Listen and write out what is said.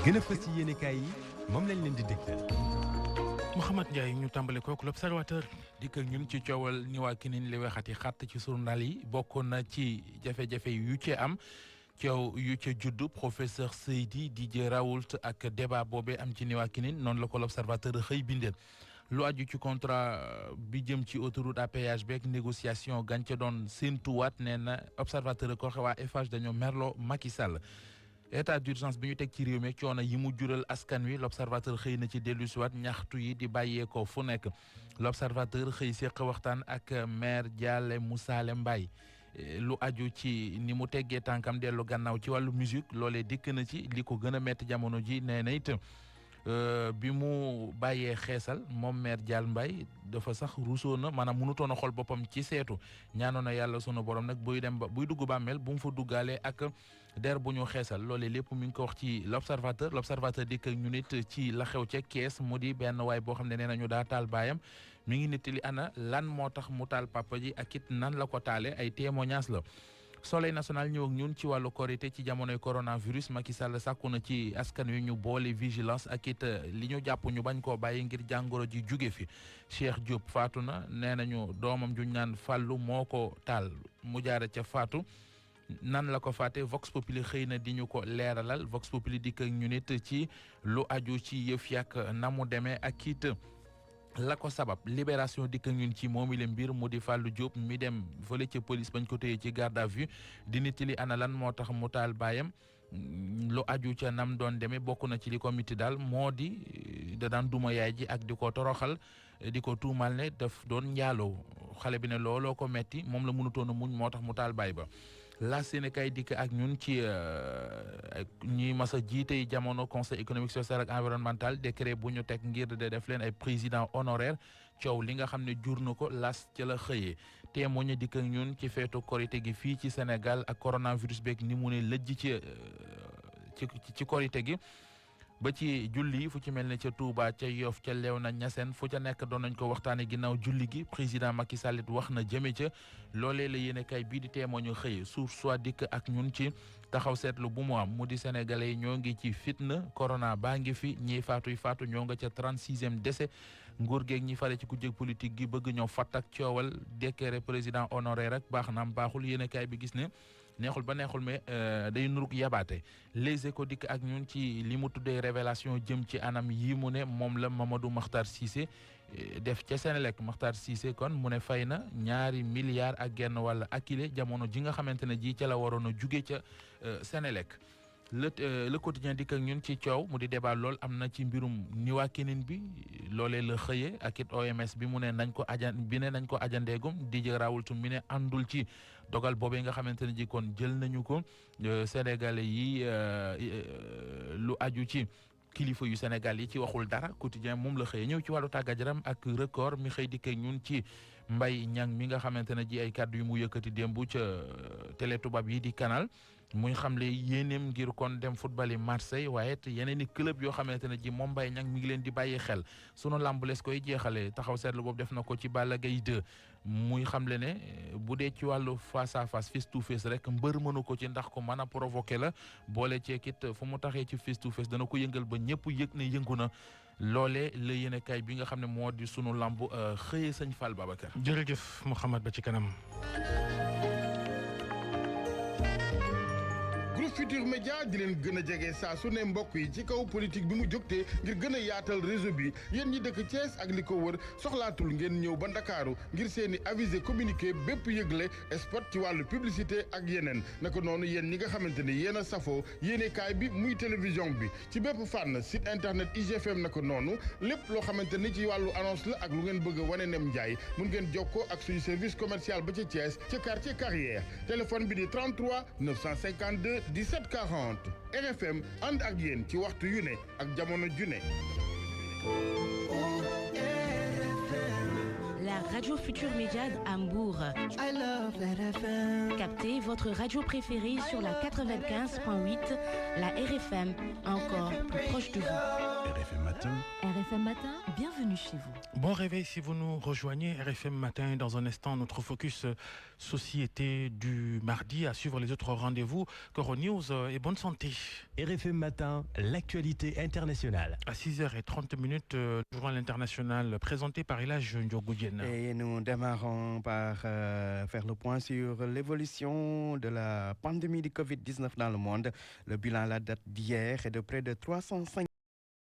gën a fës ci yéenekaay yi moom lañ leen di dégtal. Mouhamed Ndiaye ñu tàmbale kook l'Observateur dikk ak ñun ci coowal ni waa kinin li wexati xàtt ci journal yi bokkoon na ci jafe-jafe yu ci am coow yu ca juddu professeur Seydi Didier Raoult ak débat boobee am ci ni waa kinin noonu la ko l'Observateur xëy bindeel lu aju ci contrat bi jëm ci autoroute à péage beeg négociation gañ ca doon séentuwaat nee na Observateur ko xewaa Eiffage dañoo merloo Macky Sall état d'urgence bi ñu teg ci réew mi coono yi mu jural askan wi l'Observateur xëy na ci dellu siwaat ñaxtu yi di bàyyeekoo fu nekk l'Observateur xëy séq waxtaan ak maire Dialé Moussalé Mbaye lu aju ci ni mu teggee tànkam dellu gannaaw ci wàllu musique loolee dikk na ci li ko gën a metti jamono ji nee na it bi mu bàyyee xeesal moom maire Dial Mbaye dafa sax ruusoo na maanaam mënutoon a xool boppam ci seetu ñaanoon na yàlla sunu borom nag buy dem ba buy dugg bàmmeel bu mu fa duggaale ak der bu ñu xeesal loolee lépp mi ngi ko wax ci l'Observateur dikk ak ñu nit ci la xew ca Kees mu di benn waay boo xam ne nee nañu daa taal baayam mi ngi nit li ana lan moo tax mu taal papa ji ak it nan la ko taale ay témoignage la. Soleil national ñëw ak ñun ci wàllu korité ci jamonoy coronavirus Macky Sall sàkku na ci askan wi ñu boole vigilance ak it li ñu jàpp ñu bañ koo bàyyi ngir jàngoro ji jóge fi Cheikh Diop faatu na nee nañu doomam juñ naan Fallou moo ko taal mu jaare ca faatu nan la ko fàtte Vox Populi xëy na di ñu ko leeralal Vox Populi dikk ak ñu nit ci lu aju ci yëf yàq na mu demee ak it la ko sabab libération dikk ñun ci moomi le mbir mu di Fallou Diop mi dem fële ca police bañ ko téye ci garde à vue di nit li ana lan moo tax mu taal baayam lu aju ca nam doon demee bokk na ci li ko miti daal moo di da daan duma yaay ji ak di ko toroxal di ko tuumal ne daf doon njaaloo xale bi ne looloo ko metti moom la mënutoon a muñ moo tax mu taal baay ba la Sénégal dikk ak ñun ci ñi mas a jiite jamono conseil économique social ak environnemental décret bu ñu teg ngir de def leen ay président honoraire coow li nga xam ne jur na ko las ca la xëyee témoigné dikk ak ñun ci feetu korité gi fii ci Sénégal ak coronavirus beeg ni mu ne lëjj ci korité gi ba ci julli yi fu ci mel ne ca Touba ca Yoff ca Léona Niassène fu ca nekk doon nañ ko waxtaane ginnaaw julli gi président Macky Sall it wax na jëme ca loolee la yéene kay bii di témoigné xëyee Source A dikk ak ñun ci taxaw seetlu bu mu am mu di sénégalais yi ñoo ngi ci fitna corona baa ngi fi ñiy faatu ñoo nga ca 36e décès nguur geeg ñi fare ci kujje politique gi bëgg ñoo fatt ak coowal décret président honoraire rek baax na am baaxul yéene kay bi gis ne neexul ba neexul mais day nuruk yabaate Les Échos dikk ak ñun ci li mu tuddee révélation jëm ci anam yi mu ne moom la Mamadou Makhtar Cissé def ca Sénélec Makhtar Cissé kon mu ne fay na $2,5 milliards wala akile jamono ji nga xamante ne ji ca la waroon a juge ca Sénélec le quotidien dikk ak ñun ci coow mu di débat lool am na ci mbirum niwaa kinin bi loolee la xëyee ak it OMS bi mu ne nañ ko ajandeegum Didier Raoult mi ne àndul ci dogal boobee nga xamante ne ji kon jël nañu ko Sénégalais yi lu aju ci kilifa yu Sénégal yi ci waxul dara quotidien moom la xëyee ñëw ci wàllu tàggat yaram ak record mi xëy dikk ak ñun ci Mbaye Niang mi nga xamante ne ji ay kàddu yu mu yëkkati démb ca télé tubaab yi di Canal muy xamle yéeneem ngir kon dem football yi Marseille waaye it yeneen i club yoo xamante ne ji moom Mbaye Niang mi ngi leen di bàyyi xel sunu lamb les koy jeexalee taxaw seetlu boobu def na ko ci Balla Gaye 2 muy xamle ne bu dee ci wàllu face à face face to face rek mbër mënu ko ci ndax ko mën a provoqué la boole ceekit fu mu taxee ci face to face dana ko yëngal ba ñëpp yëg ne yëngu na loolee la yéene kay bi nga xam ne moo di sunu lamb xëyee sëñ Fall Babacar. jërëjëf Mouhamed ba ci kanam. Futurs Médias di leen gën a jege saa su ne mbokk yi ci kaw politique bi mu jógtee ngir gën a yaatal réseau bi yéen ñi dëkk Thiès ak li ko wër soxlaatul ngeen ñëw ba Ndakaaru ngir seeni avisé communiqué bépp yëgle spot ci wàllu publicité ak yeneen naka noonu yéen ñi nga xamante ne yéen a safoo yéene kaay bi muy télévision bi ci bépp fànn site internet IGFM naka noonu lépp loo xamante ni ci wàllu annonce la ak lu ngeen bëgg a wane nem njaay mun ngeen jokkoo ak suñu service commercial ba ca Thiès ca quartier Carrière téléphone bi di 33 952 1740 RFM ànd ak yéen ci waxtu yu ne ak jamono ju ne. La la Radio Futur Média à Hambourg. I love that FM. Captez votre radio préférée sur la 95.8, la RFM, encore plus proche de vous. RFM Matin. RFM Matin, bienvenue chez vous. Bon réveil si vous nous rejoignez. RFM Matin, dans un instant, notre focus société du mardi. À suivre les autres rendez-vous. Coro News et bonne santé. RFM Matin, l'actualité internationale. À 6h30, journal international présenté par Elage Ndiogoudjen. Et nous démarrons par faire le point sur l'évolution de la pandémie du Covid-19 dans le monde. Le bilan à la date d'hier est de près de 305